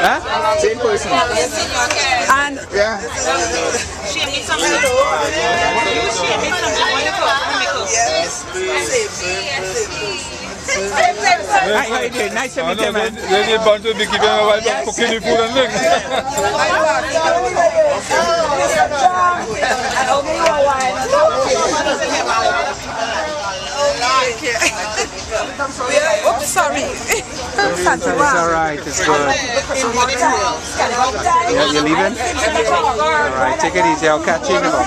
Huh? Same person. And Yeah. Hi, how you doing? Nice to meet you, man. They bunch of big people while cooking the food and things. oops, sorry. It's alright, it's good. Yeah, you leaving? Alright, take it easy, I'll catch you in a bit.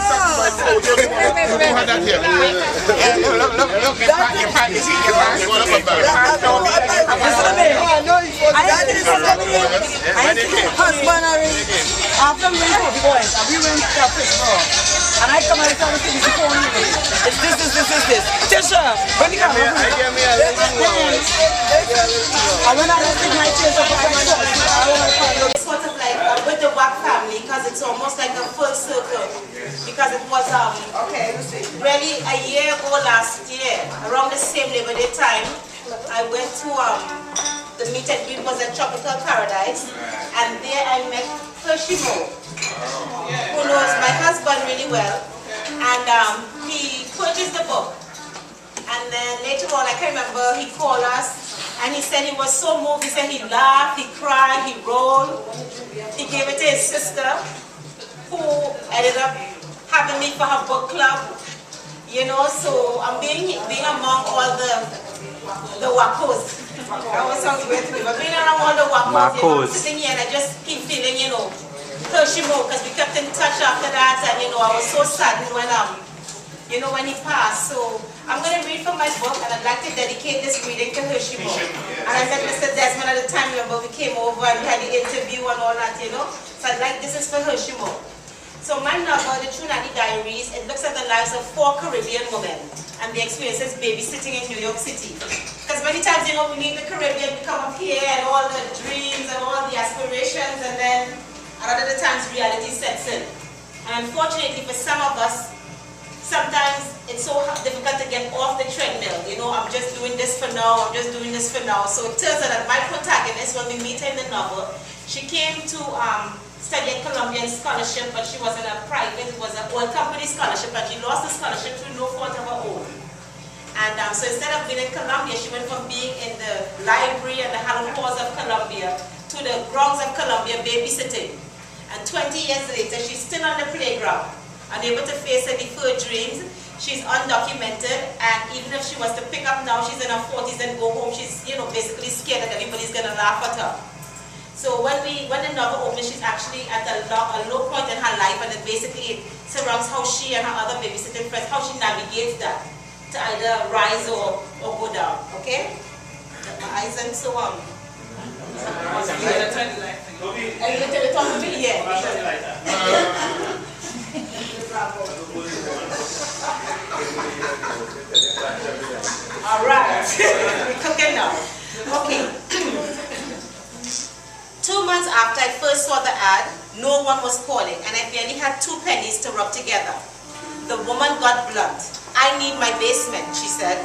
And I come out and tell the things before me. It's this. Tisha, bring the camera. And when I don't think my chairs up, It's sort of like with the WAC family, because it's almost like a full circle. Because it was really a year ago last year, around the same Labor Day time, I went to the meet and greet was at Tropical Paradise, and there I met Hershimo, who knows my husband really well, and he purchased the book. And then later on, I can remember he called us and he said he was so moved. He said he laughed, he cried, he rolled. He gave it to his sister, who ended up having me for her book club. You know, so I'm being among all the wacos. That always sounds weird to me, but being around all the wacos, you know, I'm sitting here and I just keep feeling, you know, Hershimo, because we kept in touch after that, and you know, I was so saddened when when he passed. So I'm going to read from my book, and I'd like to dedicate this reading to Hershimo. And I met Mr. Desmond at the time. Remember, we came over and we had the interview and all that, you know. So I'd like, this is for Hershimo. So my novel, The Trinity Diaries, it looks at the lives of 4 Caribbean women and their experiences babysitting in New York City. Because many times, you know, we leave the Caribbean, we come up here and all the dreams and all the aspirations, and then a lot of the times reality sets in. And unfortunately for some of us, sometimes it's so difficult to get off the treadmill. You know, I'm just doing this for now, I'm just doing this for now. So it turns out that my protagonist, when we meet her in the novel, she came to study at Columbia in scholarship, but she was in a private, it was an old company scholarship, and she lost the scholarship through no fault of her own. And so instead of being in Columbia, she went from being in the library and the Hallam Halls of Columbia to the grounds of Columbia babysitting. And 20 years later, she's still on the playground, unable to face her deferred dreams. She's undocumented, and even if she was to pick up now, she's in her 40s and go home, she's, you know, basically scared that everybody's gonna laugh at her. So when the novel opens, she's actually at a low point in her life, and it basically surrounds how she and her other babysitting friends, how she navigates that to either rise or go down. Okay? My eyes and so on. Are you going to turn it on to me? Yeah. All right. We're cooking now. Okay. 2 months after I first saw the ad, no one was calling, and I barely had 2 pennies to rub together. The woman got blunt. I need my basement, she said.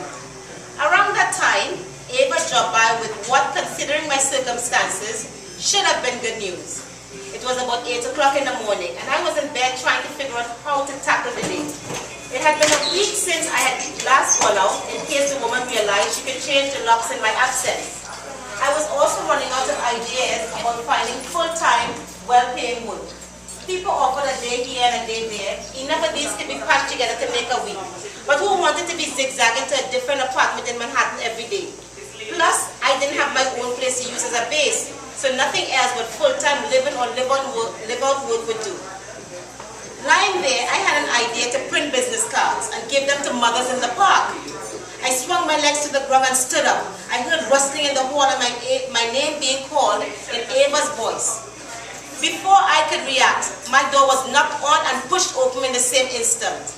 Around that time, Ava dropped by with what, considering my circumstances, should have been good news. It was about 8 o'clock in the morning, and I was in bed trying to figure out how to tackle the day. It had been a week since I had last called out, in case the woman realized she could change the locks in my absence. I was also running out of ideas about finding full-time, well-paying work. People offered a day here and a day there. Enough of these could be patched together to make a week. But who wanted to be zigzagging to a different apartment in Manhattan every day? Plus, I didn't have my own place to use as a base, so nothing else but full-time live-in or live-out work would do. Lying there, I had an idea to print business cards and give them to mothers in the park. I swung my legs to the ground and stood up. I heard rustling in the hall and my name being called in Ava's voice. Before I could react, my door was knocked on and pushed open in the same instant.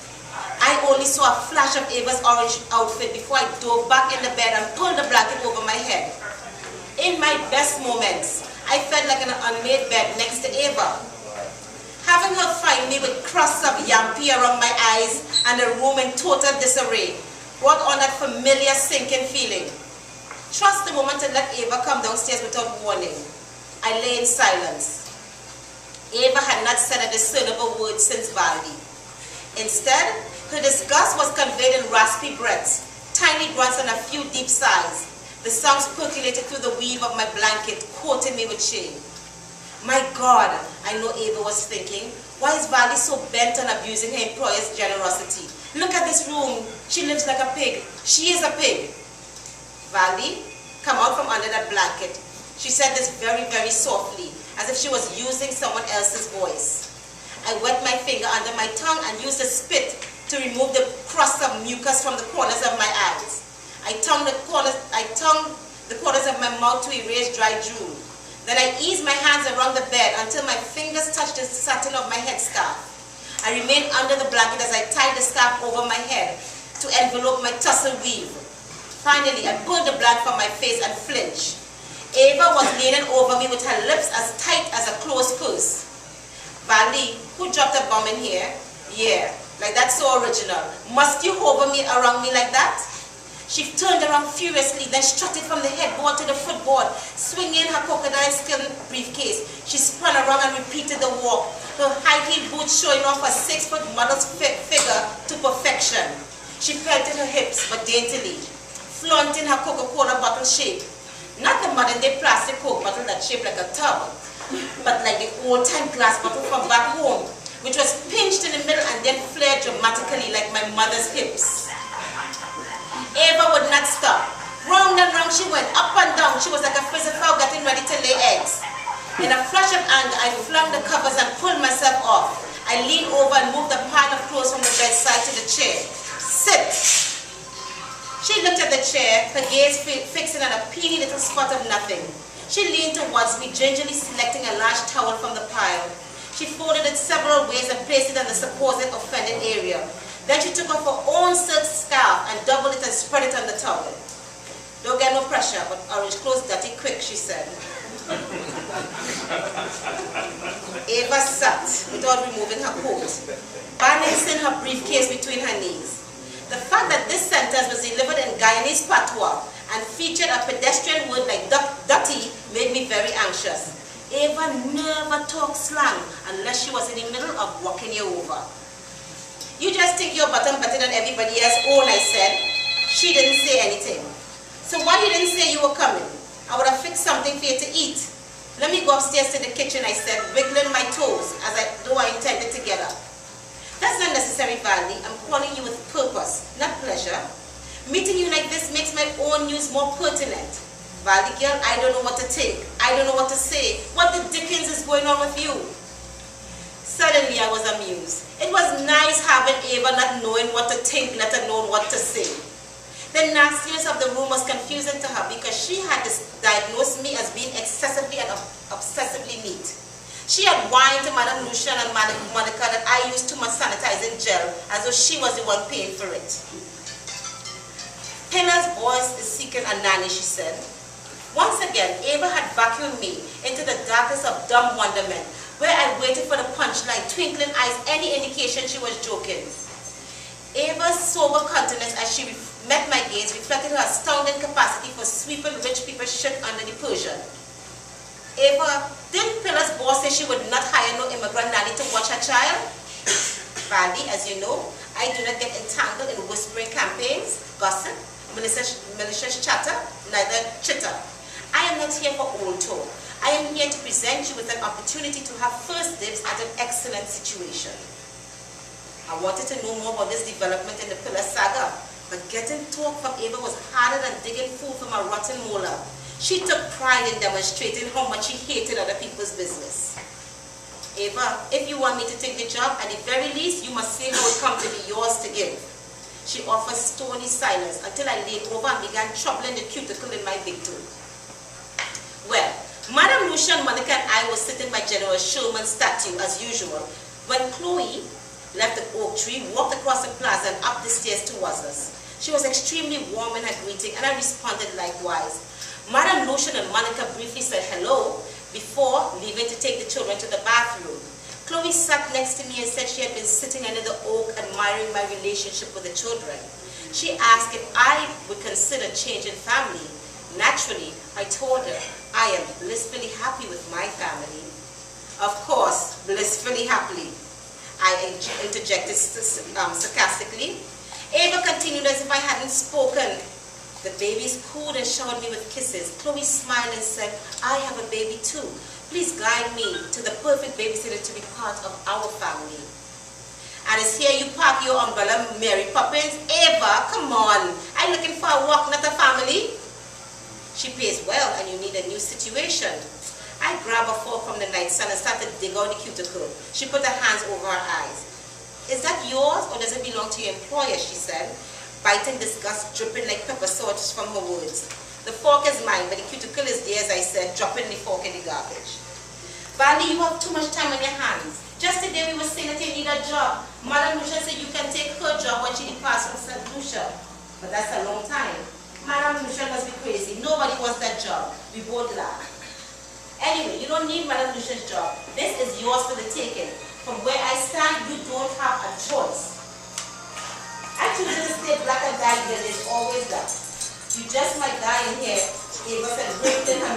I only saw a flash of Ava's orange outfit before I dove back in the bed and pulled the blanket over my head. In my best moments, I felt like an unmade bed next to Ava. Having her find me with crusts of yampi around my eyes and the room in total disarray brought on that familiar sinking feeling. Trust the moment to let Ava come downstairs without warning. I lay in silence. Ava had not said a discernible word since Valdi. Instead, her disgust was conveyed in raspy breaths, tiny grunts and a few deep sighs. The songs percolated through the weave of my blanket, coating me with shame. My God, I know Ava was thinking, why is Valdi so bent on abusing her employer's generosity? Look at this room. She lives like a pig. She is a pig. Valdi, come out from under that blanket. She said this very, very softly, as if she was using someone else's voice. I wet my finger under my tongue and used a spit to remove the crust of mucus from the corners of my eyes. I tongued the corners of my mouth to erase dry drool. Then I eased my hands around the bed until my fingers touched the satin of my headscarf. I remained under the blanket as I tied the scarf over my head to envelope my tussle weave. Finally, I pulled the blanket from my face and flinched. Ava was leaning over me with her lips as tight as a closed purse. Valdi, who dropped a bomb in here? Yeah, like that's so original. Must you hover me around me like that? She turned around furiously, then strutted from the headboard to the footboard, swinging her crocodile skin briefcase. She spun around and repeated the walk, her high-heel boots showing off her 6-foot model's figure to perfection. She pelted her hips, but daintily, flaunting her Coca-Cola bottle shape. Not the modern-day plastic Coke bottle that shaped like a tub, but like the old-time glass bottle from back home, which was pinched in the middle and then flared dramatically like my mother's hips. Ava would not stop. Round and round she went, up and down. She was like a frizzy-fowl getting ready to lay eggs. In a flash of anger, I flung the covers and pulled myself off. I leaned over and moved a pile of clothes from the bedside to the chair. Sit. She looked at the chair, her gaze fixing on a peeny little spot of nothing. She leaned towards me, gingerly selecting a large towel from the pile. She folded it several ways and placed it on the supposed offended area. Then she took off her own silk scarf and doubled it and spread it on the towel. Don't get no pressure, but orange clothes dirty quick, she said. Ava sat without removing her coat, balancing her briefcase between her knees. The fact that this sentence was delivered in Guyanese patois and featured a pedestrian word like dirty made me very anxious. Ava never talked slang unless she was in the middle of walking you over. You just think you're better than everybody else, own, I said. She didn't say anything. So why you didn't say you were coming? I would have fixed something for you to eat. Let me go upstairs to the kitchen, I said, wiggling my toes though I intended to get up. That's not necessary, Valdi. I'm calling you with purpose, not pleasure. Meeting you like this makes my own news more pertinent. Valdi girl, I don't know what to think. I don't know what to say. What the dickens is going on with you? Suddenly I was amused. It was nice having Ava not knowing what to think, let alone what to say. The nastiness of the room was confusing to her because she had diagnosed me as being excessively and obsessively neat. She had whined to Madame Lucian and Monica that I used too much sanitizing gel, as though she was the one paying for it. Pilar's voice is seeking a nanny, she said. Once again, Ava had vacuumed me into the darkness of dumb wonderment, where I waited for the punchline, twinkling eyes, any indication she was joking. Ava's sober countenance as she met my gaze reflected her astounding capacity for sweeping rich people's shit under the Persian. Ava, didn't Pilar's boss say she would not hire no immigrant nanny to watch her child? Valdi, as you know, I do not get entangled in whispering campaigns, gossip, malicious chatter, neither chitter. I am not here for old talk. I am here to present you with an opportunity to have first dibs at an excellent situation. I wanted to know more about this development in the Pilar saga, but getting talk from Ava was harder than digging food from a rotten molar. She took pride in demonstrating how much she hated other people's business. Ava, if you want me to take the job, at the very least, you must say how it comes to be yours to give. She offered stony silence until I leaned over and began troubling the cuticle in my big toe. Well, Madame Lucia, Monica, and I were sitting by General Sherman's statue as usual when Chloe left the oak tree, walked across the plaza and up the stairs towards us. She was extremely warm in her greeting, and I responded likewise. Madame Lucian and Monica briefly said hello before leaving to take the children to the bathroom. Chloe sat next to me and said she had been sitting under the oak admiring my relationship with the children. She asked if I would consider changing family. Naturally, I told her I am blissfully happy with Of course, blissfully happily. I interjected sarcastically. Ava continued as if I hadn't spoken. The babies cooed and showered me with kisses. Chloe smiled and said, I have a baby too. Please guide me to the perfect babysitter to be part of our family. And it's here you park your umbrella, Mary Poppins. Ava, come on. I'm looking for a walk, not a family. She pays well and you need a new situation. I grabbed a fork from the nightstand and started to dig out the cuticle. She put her hands over her eyes. Is that yours or does it belong to your employer, she said, biting disgust dripping like pepper sauce from her words. The fork is mine, but the cuticle is theirs, I said, dropping the fork in the garbage. Vali, you have too much time on your hands. Just today we were saying that you need a job. Madam Lucia said you can take her job when she departs from St. Lucia. But that's a long time. Madam Lucia must be crazy. Nobody wants that job. We both laugh. Anyway, you don't need Madam Lucia's job. This is yours for the taking. From where I stand, you don't have a choice. I choose to stay black and die here. There's always that. You just might die in here. Ava said, break in her